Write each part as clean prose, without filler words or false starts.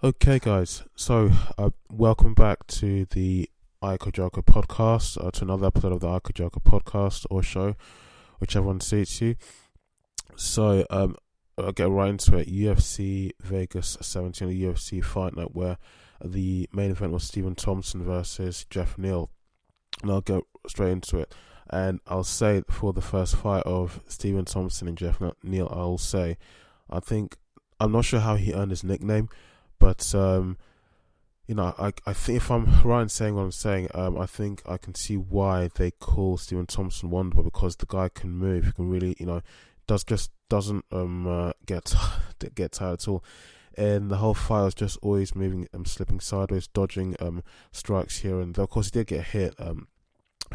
Okay, guys. So, welcome back to the Ojiako podcast, to another episode of the Ojiako podcast or show, whichever one suits you. So, I'll get right into it. UFC Vegas 17, the UFC fight night, where the main event was Stephen Thompson versus Geof Neal, and I'll go straight into it. And I'll say for the first fight of Stephen Thompson and Geof Neal, I'll say, I'm not sure how he earned his nickname. But I think if I'm right in saying what I'm saying, I think I can see why they call Stephen Thompson Wonder Boy, because the guy can move. He can really, doesn't get tired at all. And the whole fight was just always moving, slipping sideways, dodging strikes here and there. Of course, he did get hit a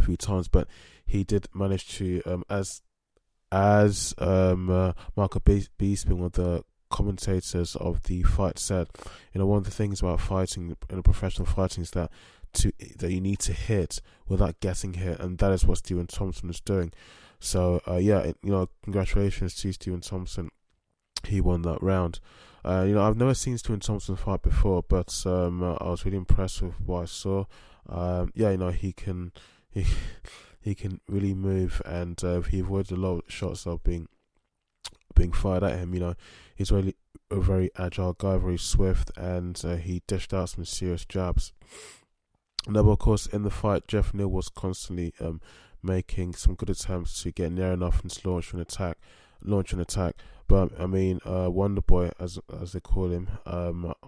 few times, but he did manage to, as Marco Bisping, one of the commentators of the fight, said, one of the things about fighting in a professional fighting is that you need to hit without getting hit, and that is what Stephen Thompson is doing. So congratulations to Stephen Thompson. He won that round. I've never seen Stephen Thompson fight before, but I was really impressed with what I saw. He can really move, and he avoided a lot of shots that were being fired at him. He's really a very agile guy, very swift, and he dished out some serious jabs. Now, of course, in the fight, Geof Neal was constantly making some good attempts to get near enough and launch an attack. But Wonder Boy, as they call him,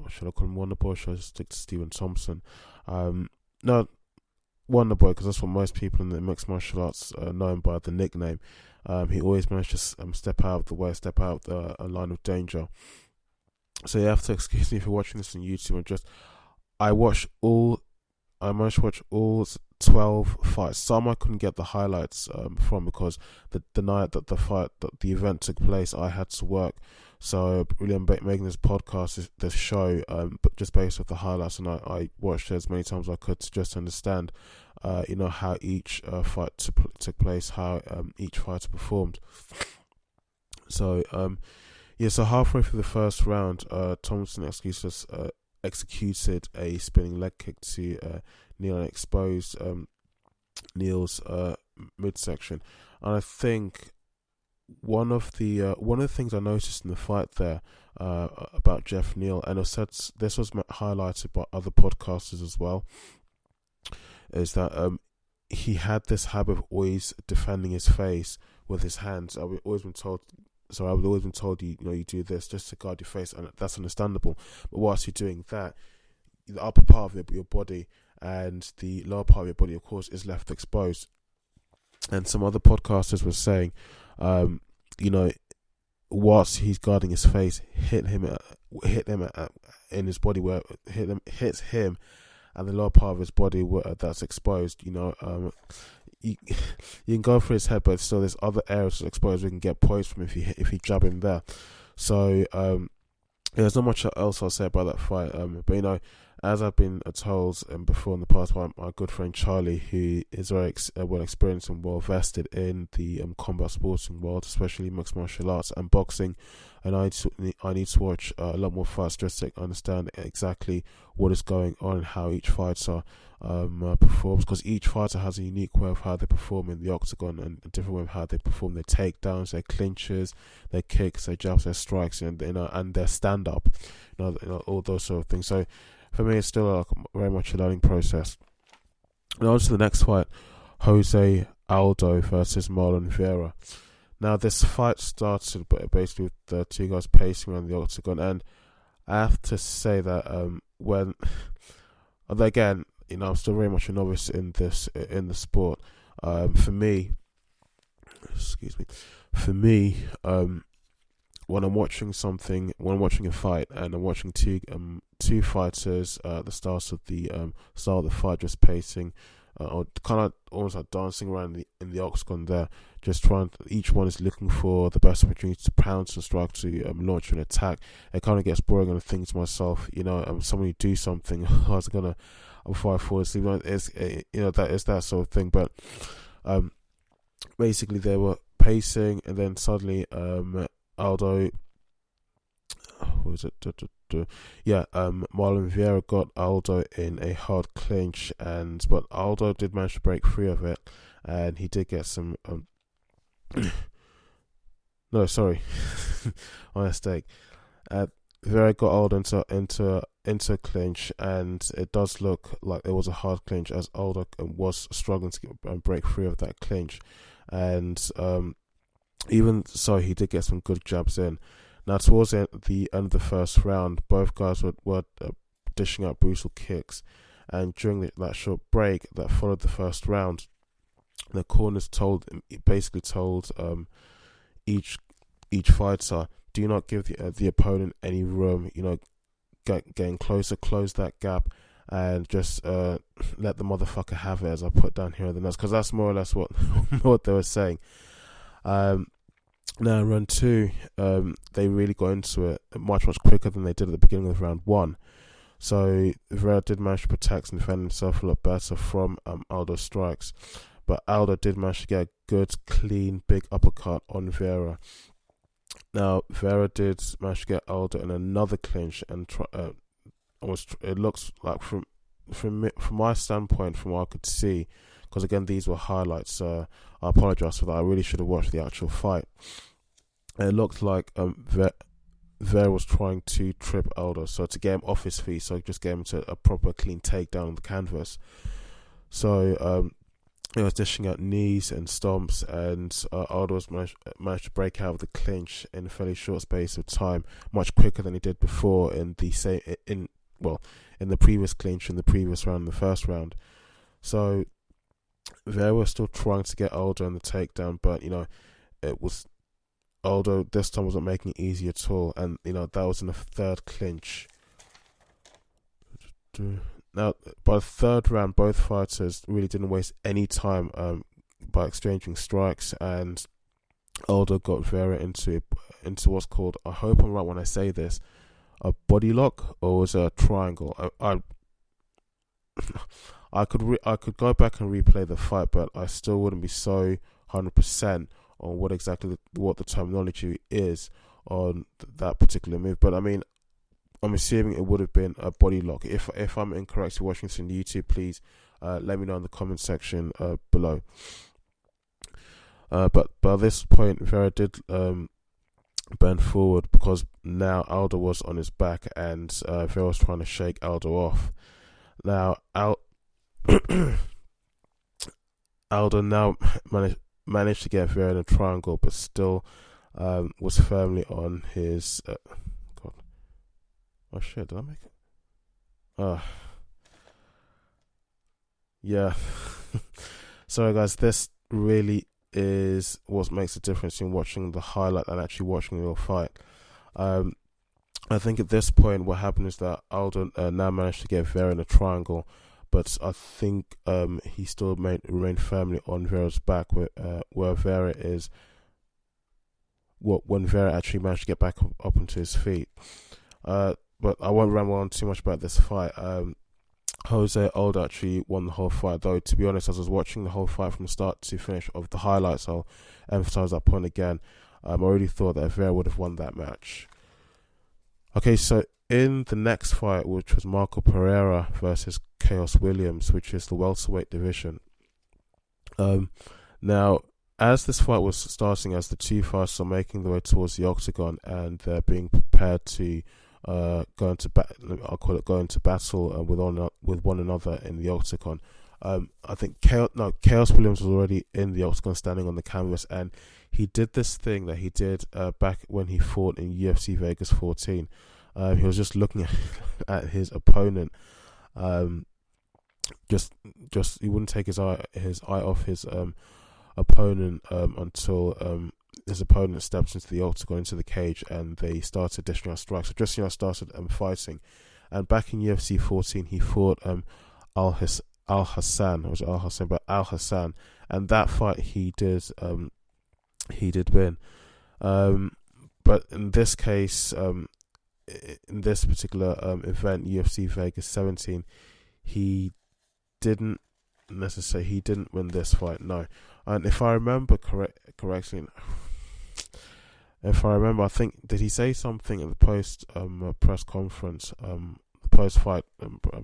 should I call him Wonder Boy? Or should I just stick to Stephen Thompson? No, Wonder Boy, because that's what most people in the mixed martial arts know him by, the nickname. He always managed to step out of the way, step out the line of danger. So you have to excuse me for watching this on YouTube. I managed to watch all 12 fights. Some I couldn't get the highlights from, because the night that the event took place, I had to work. So really, I'm making this podcast, this show, but just based off the highlights, and I watched it as many times as I could to just understand, how each fight took place, how each fighter performed. So so halfway through the first round, Thompson executed a spinning leg kick to Neal and exposed Neal's midsection. And I think one of the things I noticed in the fight there about Geof Neal, and this was highlighted by other podcasters as well, is that he had this habit of always defending his face with his hands. I've always been told you do this just to guard your face, and that's understandable. But whilst you're doing that, the upper part of your body and the lower part of your body, of course, is left exposed. And some other podcasters were saying, whilst he's guarding his face, hit him in his body, where hits him and the lower part of his body that's exposed. You can go for his head, but still there's other areas exposed we can get points from if you jab him there. So there's not much else I'll say about that fight. But as I've been told before in the past by my good friend Charlie, who is very well experienced and well vested in the combat sporting world, especially mixed martial arts and boxing, and I need to watch a lot more fights just to understand exactly what is going on and how each fighter performs, because each fighter has a unique way of how they perform in the octagon, and a different way of how they perform their takedowns, their clinches, their kicks, their jabs, their strikes, and their stand up, all those sort of things. So for me, it's still very much a learning process. Now on to the next fight, Jose Aldo versus Marlon Vera. Now this fight started basically with the two guys pacing around the octagon, and I have to say that again, I'm still very much a novice in the sport. For me, when I'm watching a fight and I'm watching two fighters, the start of the fight just pacing, or kind of almost like dancing around in the octagon there, just each one is looking for the best opportunity to pounce and strike, to launch an attack. It kind of gets boring, and I think to myself, somebody do something. Before I fall asleep, that is that sort of thing. But basically they were pacing, and then suddenly Aldo what was it? Yeah, Marlon Vieira got Aldo in a hard clinch, but Aldo did manage to break free of it, and he did get some. No, sorry, my mistake. Vieira got Aldo into a clinch, and it does look like it was a hard clinch as Aldo was struggling to break free of that clinch, and even so, he did get some good jabs in. Now, towards the end of the first round, both guys were dishing out brutal kicks, and during that short break that followed the first round, the corners basically told each fighter, do not give the opponent any room. Getting closer, close that gap, and just let the motherfucker have it, as I put down here in the notes, because that's more or less what what they were saying. Now, round two, they really got into it much quicker than they did at the beginning of round one. So Vieira did manage to protect and defend himself a lot better from Aldo's strikes, but Aldo did manage to get a good, clean, big uppercut on Vieira. Now, Vieira did manage to get Aldo in another clinch, and it looks like from my standpoint, from what I could see, because again these were highlights. I apologize for that. I really should have watched the actual fight. It looked like Vieira was trying to trip Aldo, so to get him off his feet, so just get him to a proper clean takedown on the canvas. So he was dishing out knees and stomps, and Aldo managed to break out of the clinch in a fairly short space of time, much quicker than he did before in the previous clinch in the previous round, the first round. So Vieira was still trying to get Aldo in the takedown, but it was Aldo this time wasn't making it easy at all, and that was in the third clinch. Now, by the third round, both fighters really didn't waste any time by exchanging strikes, and Aldo got Vieira into what's called, I hope I'm right when I say this, a body lock, or was it a triangle? I could go back and replay the fight, but I still wouldn't be so 100% on what the terminology is on that particular move. But I mean, I'm assuming it would have been a body lock. If I'm incorrect, you're watching this on YouTube, please let me know in the comment section below. But by this point, Vieira did bend forward, because now Aldo was on his back, and Vieira was trying to shake Aldo off. Now Aldo now managed to get Vieira in a triangle, but still was firmly on his. God, oh shit! Did I make it? Yeah. Sorry, guys. This really is what makes the difference in watching the highlight and actually watching the real fight. I think at this point, what happened is that Aldo now managed to get Vieira in a triangle, but I think he still remained firmly on Vieira's back, where Vieira is. When Vieira actually managed to get back up onto his feet. But I won't ramble on too much about this fight. Jose Aldo actually won the whole fight, though, to be honest, as I was watching the whole fight from start to finish of the highlights, I'll emphasize that point again. I already thought that Vieira would have won that match. Okay, so in the next fight, which was Marco Pereira versus Chaos Williams, which is the welterweight division. Now, as this fight was starting, as the two fighters are making their way towards the octagon, and they're being prepared to go into battle with one another in the octagon. I think Chaos Williams was already in the octagon, standing on the canvas, and he did this thing that he did back when he fought in UFC Vegas 14. He was just looking at his opponent. Just he wouldn't take his eye off his opponent until his opponent steps into the octagon, into the cage, and they started dishing out strikes. So just started fighting. And back in UFC 14, he fought Al Hassan, and that fight he did win. But in this case, in this particular event, UFC Vegas 17, he didn't win this fight. No, and if I remember correctly, if I remember, I think, did he say something at the post press conference, the post fight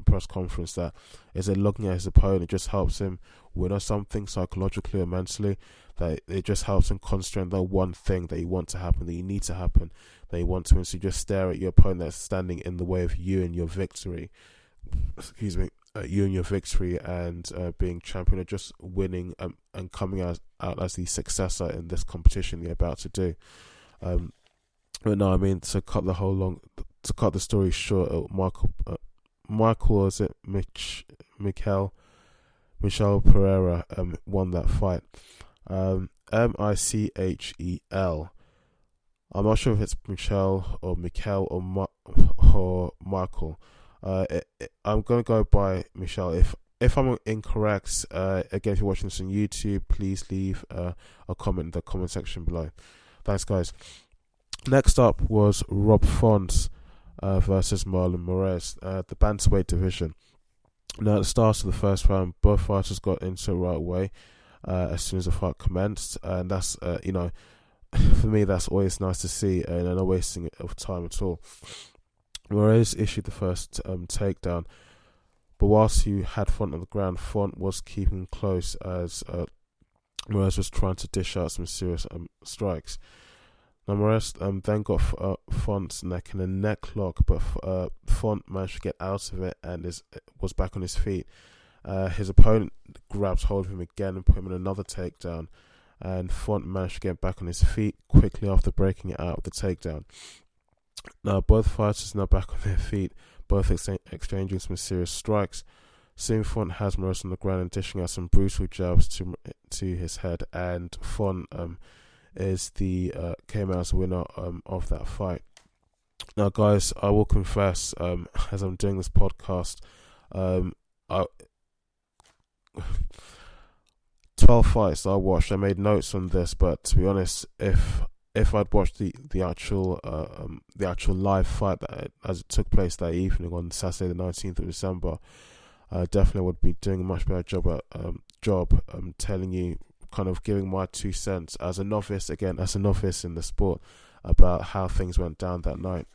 press conference, that is it looking at his opponent just helps him win or something psychologically or mentally, that it just helps him concentrate on that one thing that you want to happen, that you need to happen, that you want to win. So you just stare at your opponent that's standing in the way of you and your victory. Excuse me. You and your victory and being champion, or just winning and coming out as the successor in this competition you're about to do. But no, I mean, to cut the story short, Michael was it Michel Pereira won that fight. Michel. I'm not sure if it's Michel or Michael. I'm gonna go by Michelle. If I'm incorrect, again, if you're watching this on YouTube, please leave a comment in the comment section below. Thanks, guys. Next up was Rob Font versus Marlon Moraes, the bantamweight division. Now, at the start of the first round, both fighters got into it right away as soon as the fight commenced, and that's for me, that's always nice to see, and no wasting of time at all. Moraes issued the first takedown, but whilst he had Font on the ground, Font was keeping close as Moraes was trying to dish out some serious strikes. Now Moraes then got Font's neck in a neck lock, but Font managed to get out of it and was back on his feet. His opponent grabbed hold of him again and put him in another takedown, and Font managed to get back on his feet quickly after breaking it out of the takedown. Now both fighters now back on their feet, both exchanging some serious strikes. Soon Font has Moraes on the ground and dishing out some brutal jabs to his head, and Font came out as a winner of that fight. Now, guys, I will confess, as I'm doing this podcast, 12 fights I watched. I made notes on this, but to be honest, if I'd watched the actual live fight as it took place that evening on Saturday the 19th of December, I definitely would be doing a much better job at telling you, kind of giving my 2 cents as a novice in the sport, about how things went down that night.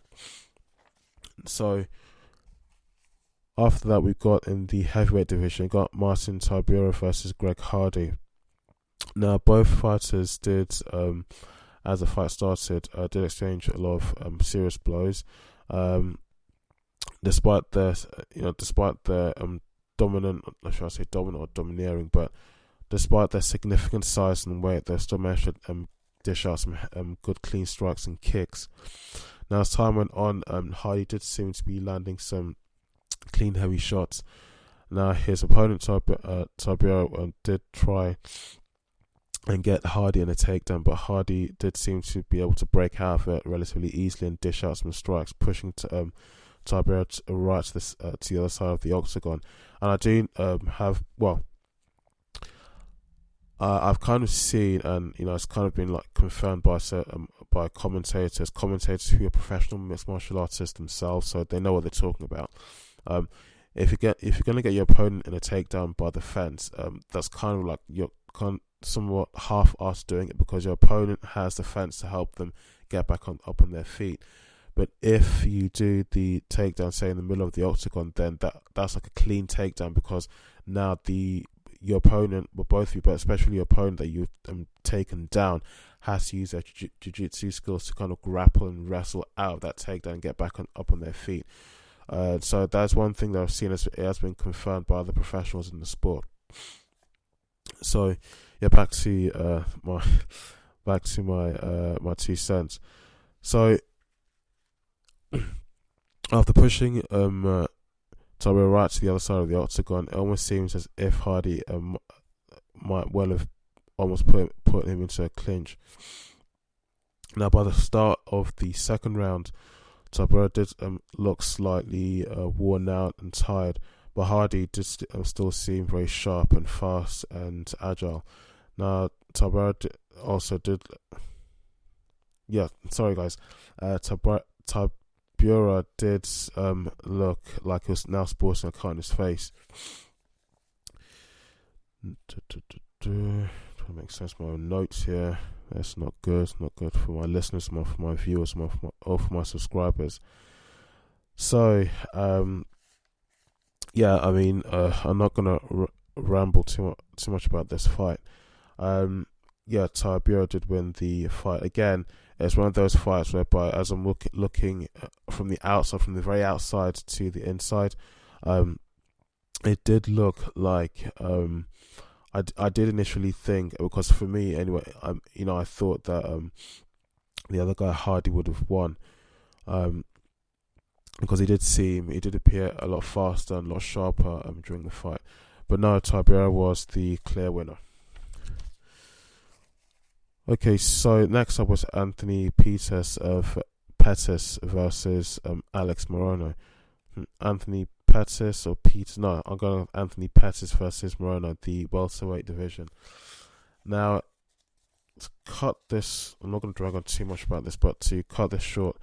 So after that, we got in the heavyweight division, got Martin Tybura versus Greg Hardy. Now both fighters did, as the fight started, did exchange a lot of serious blows. Despite their dominant, should I say dominant or domineering, but despite their significant size and weight, they still managed to dish out some good clean strikes and kicks. Now as time went on, Hardy did seem to be landing some clean heavy shots. Now his opponent Tybura did try and get Hardy in a takedown, but Hardy did seem to be able to break out of it relatively easily and dish out some strikes, pushing Tybura right to the other side of the octagon. And I do I've kind of seen, and it's kind of been like confirmed by commentators who are professional mixed martial artists themselves, so they know what they're talking about. If you're going to get your opponent in a takedown by the fence, that's kind of like you're somewhat half-assed doing it, because your opponent has the fence to help them get back up on their feet. But if you do the takedown, say in the middle of the octagon, then that's like a clean takedown, because now your opponent, well, both of you, but especially your opponent that you've taken down, has to use their jiu-jitsu skills to kind of grapple and wrestle out of that takedown and get back up on their feet. So that's one thing that I've seen it has been confirmed by the professionals in the sport. So yeah, back to my 2 cents. So after pushing Tybura right to the other side of the octagon, it almost seems as if Hardy might well have almost put him into a clinch. Now by the start of the second round, Tybura did look slightly worn out and tired, but Hardy did still seem very sharp and fast and agile. Now Tybura also did, Tybura did look like he was now sporting a cut on his face. Trying to make sense of my own notes here. That's not good. It's not good for my listeners, for my viewers, or for my subscribers. So, yeah, I mean, I'm not gonna ramble too much about this fight. Yeah, Tibero did win the fight. Again, it's one of those fights whereby, as I'm looking from the outside, from the very outside to the inside, it did look like I did initially think, because for me anyway, I thought that the other guy Hardy would have won, because he did appear a lot faster and a lot sharper during the fight. But no, Tibero was the clear winner. Okay, so next up was Anthony Pettis versus Alex Morono. Anthony Pettis or Pettis? No, I'm going with Anthony Pettis versus Morono, the welterweight division. Now, to cut this, I'm not going to drag on too much about this, but to cut this short,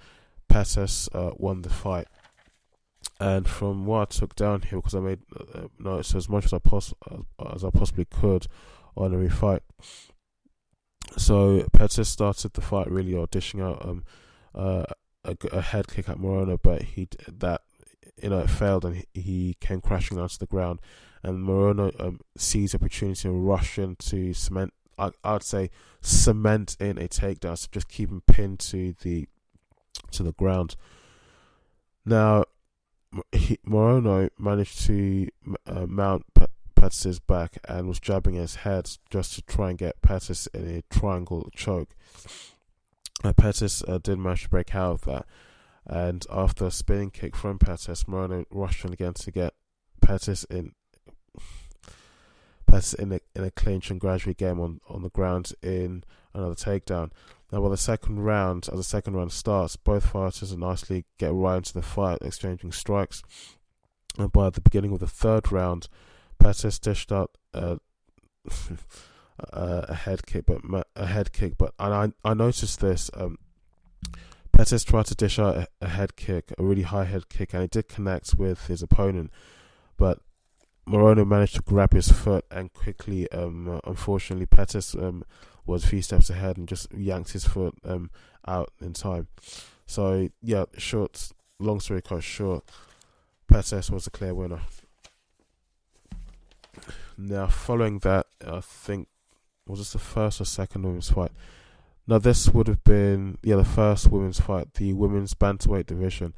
Pettis won the fight. And from what I took down here, because I made notes as much as I possibly could on every fight. So Pettis started the fight really dishing out a head kick at Morono, but it failed, and he came crashing down to the ground. And Morono seized the opportunity and rushed in to cement in a takedown, so just keep him pinned to the ground. Now, Morono managed to mount Pettis' back and was jabbing his head just to try and get Pettis in a triangle choke. Pettis did manage to break out of that, and after a spinning kick from Pettis, Morono rushed in again to get Pettis in a clinch and gradually get him on the ground in another takedown. Now, as the second round starts, both fighters nicely get right into the fight, exchanging strikes. And by the beginning of the third round, Pettis dished out a head kick, but I noticed this. Pettis tried to dish out a head kick, a really high head kick, and it did connect with his opponent, but Morono managed to grab his foot and quickly, unfortunately, Pettis was a few steps ahead and just yanked his foot out in time. So yeah, long story cut short, Pettis was a clear winner. Now, following that, I think, was this the first or second women's fight? Now, this would have been the first women's fight, the women's bantamweight division.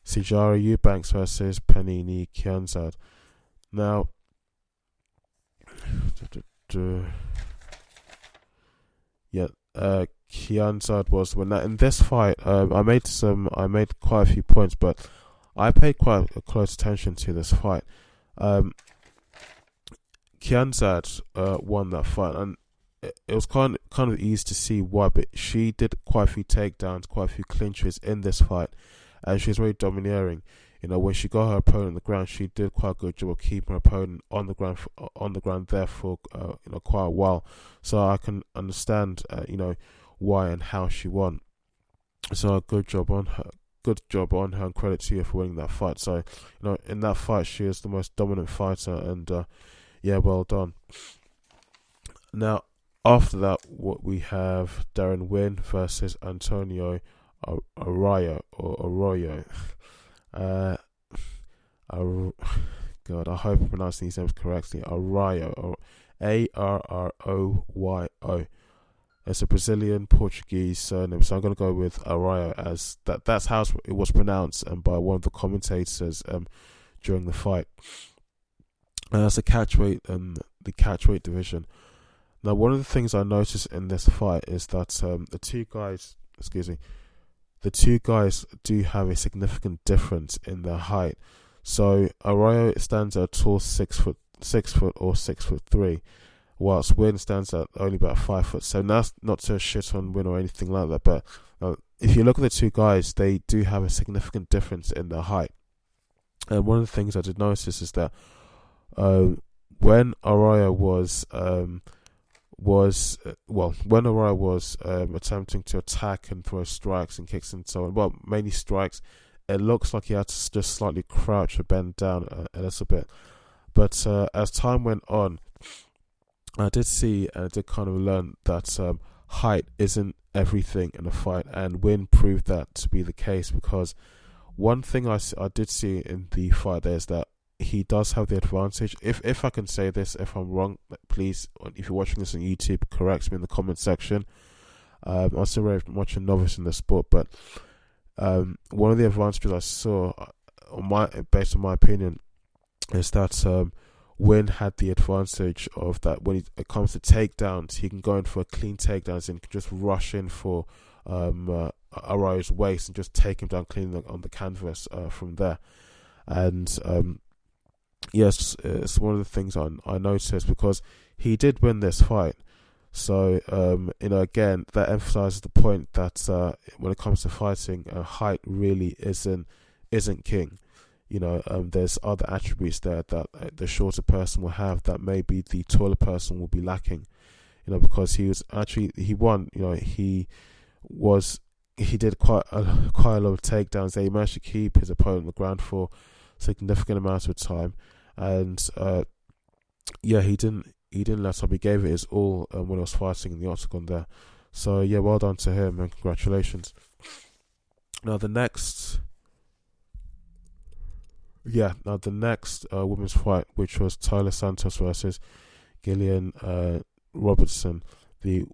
Sijara Eubanks versus Panini Kianzad. Now, Kianzad was the winner. In this fight, I made quite a few points, but I paid quite a close attention to this fight. Kianzad won that fight, and it was kind of easy to see why, but she did quite a few takedowns, quite a few clinches in this fight, and she was very domineering. When she got her opponent on the ground, she did quite a good job of keeping her opponent on the ground there for quite a while. So I can understand why and how she won. So good job on her, and credit to her for winning that fight. So in that fight, she is the most dominant fighter, and well done. Now, after that, what we have Darren Wynn versus Antonio Arroyo. God, I hope I'm pronouncing these names correctly. Arroyo, or Arroyo. It's a Brazilian Portuguese surname, so I'm going to go with Arroyo, as that's how it was pronounced, and by one of the commentators during the fight. That's the catchweight division. Now, one of the things I noticed in this fight is that the two guys do have a significant difference in their height. So Arroyo stands at a tall 6 foot or 6'3", whilst Wynn stands at only about 5'7". That's not to shit on Wynn or anything like that, but if you look at the two guys, they do have a significant difference in their height. And one of the things I did notice is that when Arroyo was attempting to attack and throw strikes and kicks and so on, well, mainly strikes, it looks like he had to just slightly crouch or bend down a little bit. But as time went on, I did see and I did kind of learn that height isn't everything in a fight, and Win proved that to be the case, because one thing I did see in the fight there is that he does have the advantage. If I can say this, if I'm wrong, please, if you're watching this on YouTube, correct me in the comment section. I'm still very much a novice in the sport, but one of the advantages I saw, based on my opinion, is that Win had the advantage of that when it comes to takedowns, he can go in for a clean takedowns and can just rush in for Arroyo's waist and just take him down clean on the canvas from there. And yes, it's one of the things I noticed, because he did win this fight. So again, that emphasizes the point that when it comes to fighting, height really isn't king. There's other attributes there that the shorter person will have that maybe the taller person will be lacking. Because he won. He did quite a lot of takedowns there. He managed to keep his opponent on the ground for a significant amount of time, and he didn't let up. He gave it his all when he was fighting in the octagon there. So yeah, well done to him and congratulations. Now the next women's fight, which was Tyler Santos versus Gillian Robertson, the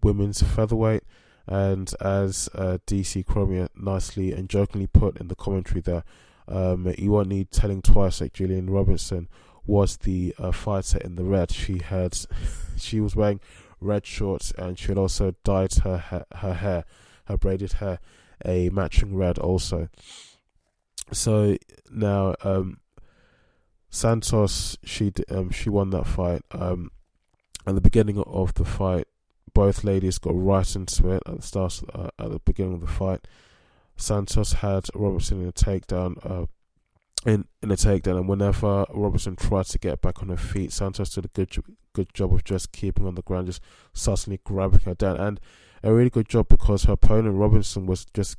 women's featherweight. And as DC Chromia nicely and jokingly put in the commentary there, you won't need telling twice that Gillian Robertson was the fighter in the red. She was wearing red shorts, and she had also dyed her hair, her braided hair, a matching red also. So now Santos, she won that fight. At the beginning of the fight, both ladies got right into it at the beginning of the fight. Santos had Robertson in a takedown, and whenever Robertson tried to get back on her feet, Santos did a good job of just keeping on the ground, just suddenly grabbing her down, and a really good job, because her opponent Robinson was just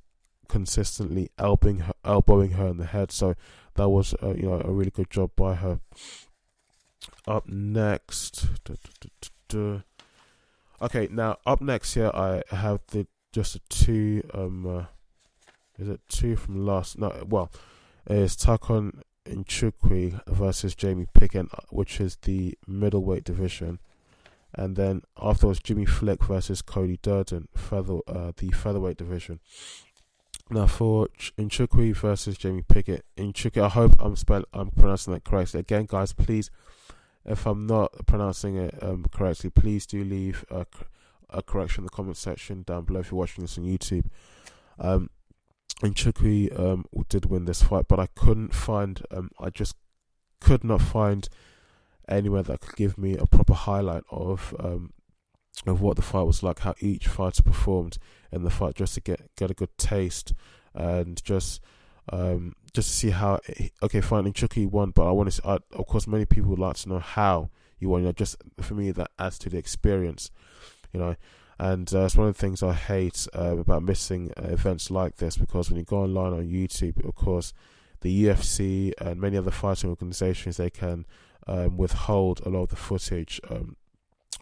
consistently elbowing her in the head. So that was a really good job by her. Up next, okay, now up next here I have two from last? No, well, it's Takon Nchukwi versus Jamie Pickett, which is the middleweight division, and then afterwards Jimmy Flick versus Cody Durden, the featherweight division. Now for Nchukwi versus Jamie Pickett, Nchukwi, I hope I'm pronouncing that correctly. Again, guys, please, if I'm not pronouncing it correctly, please do leave a correction in the comment section down below if you're watching this on YouTube. Nchukwi did win this fight, but I just could not find anywhere that could give me a proper highlight of what the fight was like, how each fighter performed in the fight, just to get a good taste, and just to see how. Okay, fine, Nchukwi won, but I want to. Of course, many people would like to know how you won. Just for me, that adds to the experience, And it's one of the things I hate about missing events like this, because when you go online on YouTube, of course, the UFC and many other fighting organizations, they can withhold a lot of the footage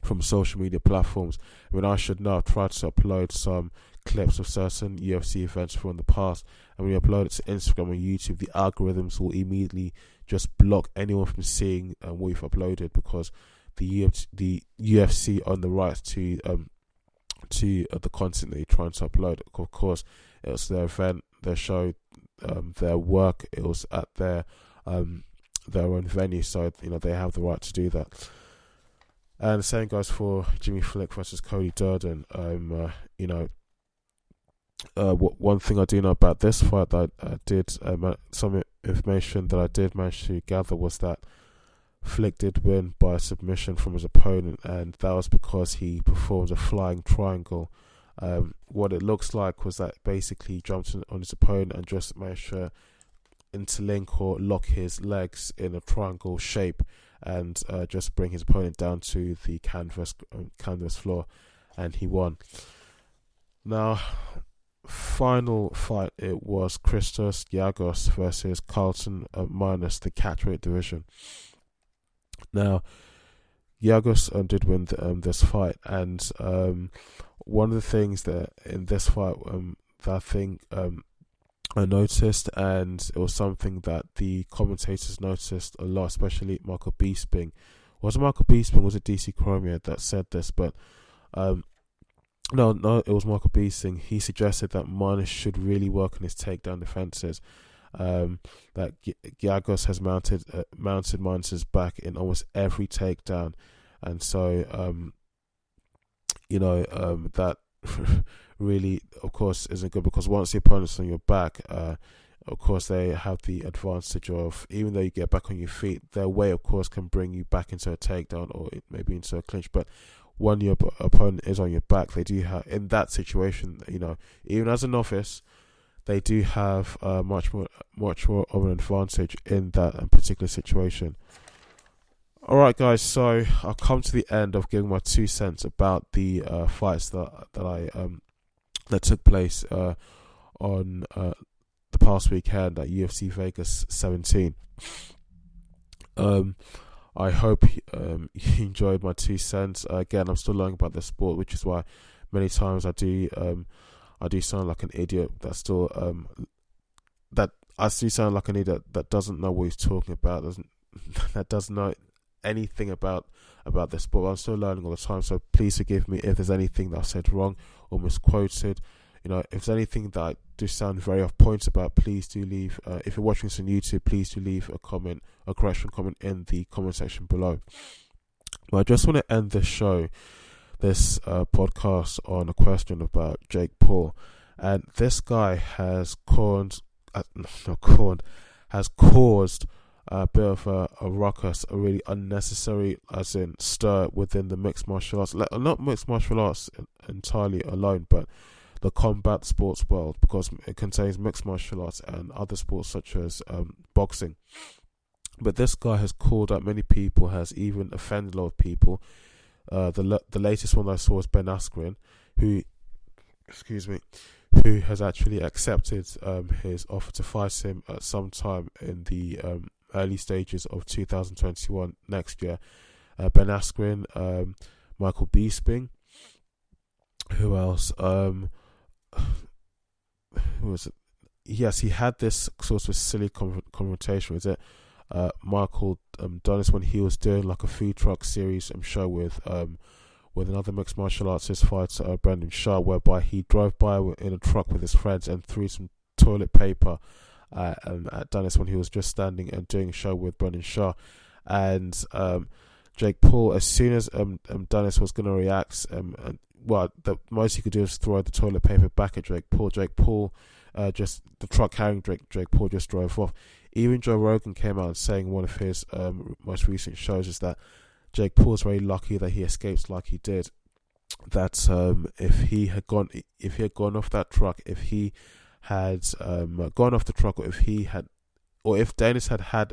from social media platforms. I mean, I should know. I've tried to upload some clips of certain UFC events from the past, and when you upload it to Instagram or YouTube, the algorithms will immediately just block anyone from seeing what you've uploaded, because the UFC own the rights to the content that you're trying to upload. Of course, it was their event, their show, their work. It was at their own venue, so they have the right to do that. And the same goes for Jimmy Flick versus Cody Durden. One thing I do know about this fight that I did, some information that I did manage to gather, was that Flick did win by submission from his opponent, and that was because he performed a flying triangle. What it looks like was that basically he jumped on his opponent and just managed to interlink or lock his legs in a triangle shape, and just bring his opponent down to the canvas floor, and he won. Now, final fight, it was Christos Giagos versus Carlton Minus, the catchweight division. Now, Giagos did win this fight, and one of the things that in this fight that I think I noticed, and it was something that the commentators noticed a lot, especially Michael Bisping. Was it Michael Bisping? Was it DC Cormier that said this? But no, it was Michael Bisping. He suggested that Manes should really work on his takedown defenses. That Giagos has mounted Manes' back in almost every takedown, and so that really, of course, isn't good, because once the opponent's on your back, of course, they have the advantage of, even though you get back on your feet, their weight, of course, can bring you back into a takedown or maybe into a clinch. But when your opponent is on your back, they do have, in that situation, even as a novice, they do have much more of an advantage in that particular situation. Alright, guys, so I've come to the end of giving my 2 cents about the fights that took place on the past weekend at UFC Vegas 17. I hope you enjoyed my 2 cents. Again, I'm still learning about the sport, which is why many times I do sound like an idiot. That I do sound like an idiot that doesn't know what he's talking about, that doesn't know anything about this sport. But I'm still learning all the time, so please forgive me if there's anything that I said wrong or misquoted. If there's anything that I do sound very off point about, please do leave. If you're watching this on YouTube, please do leave a correction comment in the comment section below. But I just want to end this podcast on a question about Jake Paul, and this guy has caused a bit of a ruckus, a really unnecessary, as in stir within the mixed martial arts, not mixed martial arts entirely alone, but the combat sports world, because it contains mixed martial arts and other sports such as boxing. But this guy has called out many people, has even offended a lot of people. The latest one I saw was Ben Askren, who has actually accepted his offer to fight him at some time in the early stages of 2021 next year. Ben Askren, Michael Bisping, who else? Who was it? Yes, he had this sort of silly confrontation. Was it Michael Danis when he was doing like a food truck series show with another mixed martial artist fighter, Brendan Shaw, whereby he drove by in a truck with his friends and threw some toilet paper at Danis when he was just standing and doing a show with Brendan Shaw. And Jake Paul, as soon as Danis was going to react, the most he could do was throw the toilet paper back at Jake Paul. Jake Paul, just the truck carrying Jake Paul, just drove off. Even Joe Rogan came out and saying in one of his most recent shows is that Jake Paul is very lucky that he escaped like he did. That if he had gone off that truck, if he had gone off the truck, or if Danis had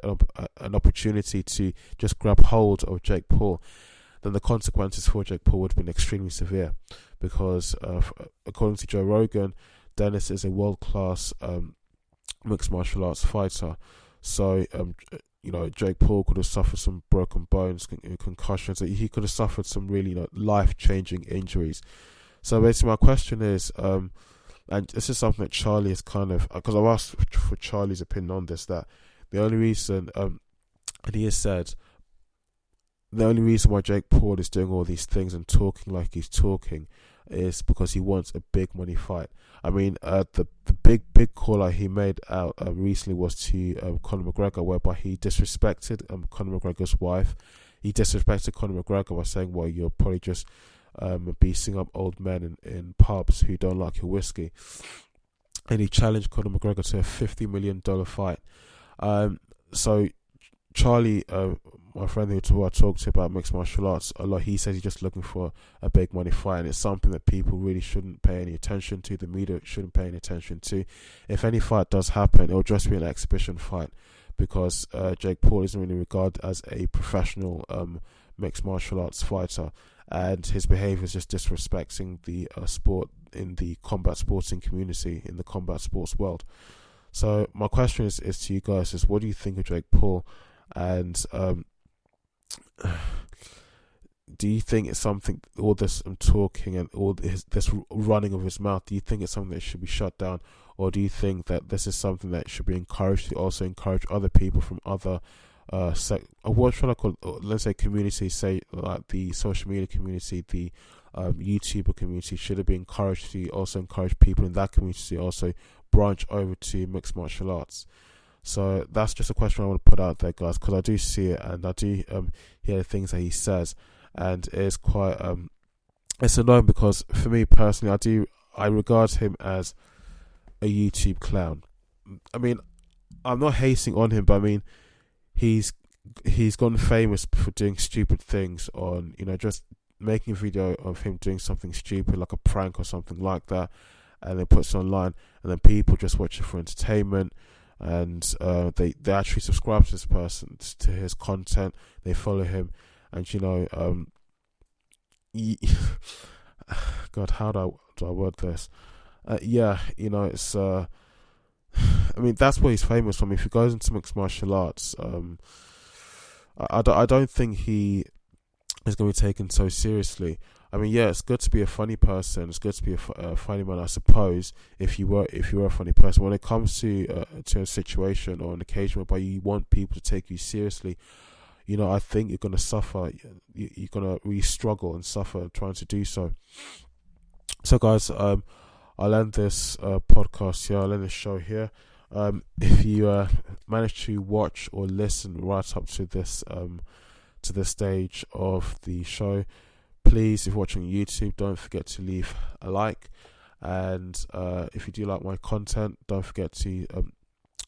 an opportunity to just grab hold of Jake Paul, then the consequences for Jake Paul would have been extremely severe, because according to Joe Rogan, Danis is a world-class mixed martial arts fighter. So Jake Paul could have suffered some broken bones, concussions. He could have suffered some really life-changing injuries. So basically my question is, and this is something that Charlie is kind of, because I've asked for Charlie's opinion on this, that the only reason, and he has said, the only reason why Jake Paul is doing all these things and talking like he's talking is because he wants a big money fight. I mean, the big call out he made out recently was to Conor McGregor, whereby he disrespected Conor McGregor's wife. He disrespected Conor McGregor by saying, well, you're probably just beating up old men in pubs who don't like your whiskey. And he challenged Conor McGregor to a $50 million fight. So Charlie, my friend who I talked to about mixed martial arts a lot, he says he's just looking for a big money fight, and it's something that people really shouldn't pay any attention to. The media shouldn't pay any attention to. If any fight does happen, it'll just be an exhibition fight, because Jake Paul isn't really regarded as a professional mixed martial arts fighter, and his behavior is just disrespecting the sport in the combat sporting community, in the combat sports world. So my question is to you guys, is what do you think of Jake Paul? And do you think it's something, all this talking and all this running of his mouth, do you think it's something that should be shut down, or do you think that this is something that should be encouraged to also encourage other people from other what should I call it? Let's say communities, say like the social media community, the YouTuber community, should it be encouraged to also encourage people in that community to also branch over to mixed martial arts? So that's just a question I want to put out there, guys, because I do see it and I do hear the things that he says, and it's quite it's annoying because for me personally, I regard him as a YouTube clown. I mean, I'm not hating on him, but I mean, he's gotten famous for doing stupid things on, just making a video of him doing something stupid like a prank or something like that, and then puts it online, and then people just watch it for entertainment, and they actually subscribe to this person, to his content, they follow him, and God, how do I word this? It's I mean, that's what he's famous for. I mean, if he goes into mixed martial arts, I don't think he is going to be taken so seriously. I mean, yeah, it's good to be a funny person. It's good to be a funny man, I suppose. If you were a funny person, when it comes to a situation or an occasion whereby you want people to take you seriously, I think you're going to suffer. You're going to really struggle and suffer trying to do so. So, guys, I'll end this podcast here. I'll end this show here. If you manage to watch or listen right up to this stage of the show, please, if you're watching YouTube, don't forget to leave a like, and if you do like my content, don't forget to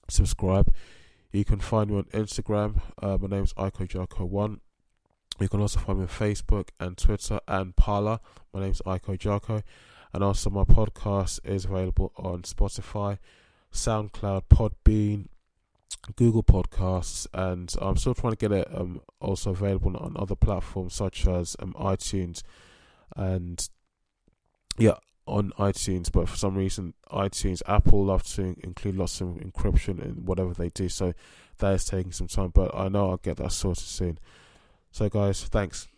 subscribe. You can find me on Instagram. My name's Ojiako1. You can also find me on Facebook and Twitter and Parler. My name's Ojiako. And also my podcast is available on Spotify, Soundcloud, Podbean, Google Podcasts, and I'm still trying to get it also available on other platforms such as iTunes, and on iTunes, but for some reason Apple love to include lots of encryption in whatever they do, so that is taking some time, but I know I'll get that sorted soon. So guys, thanks.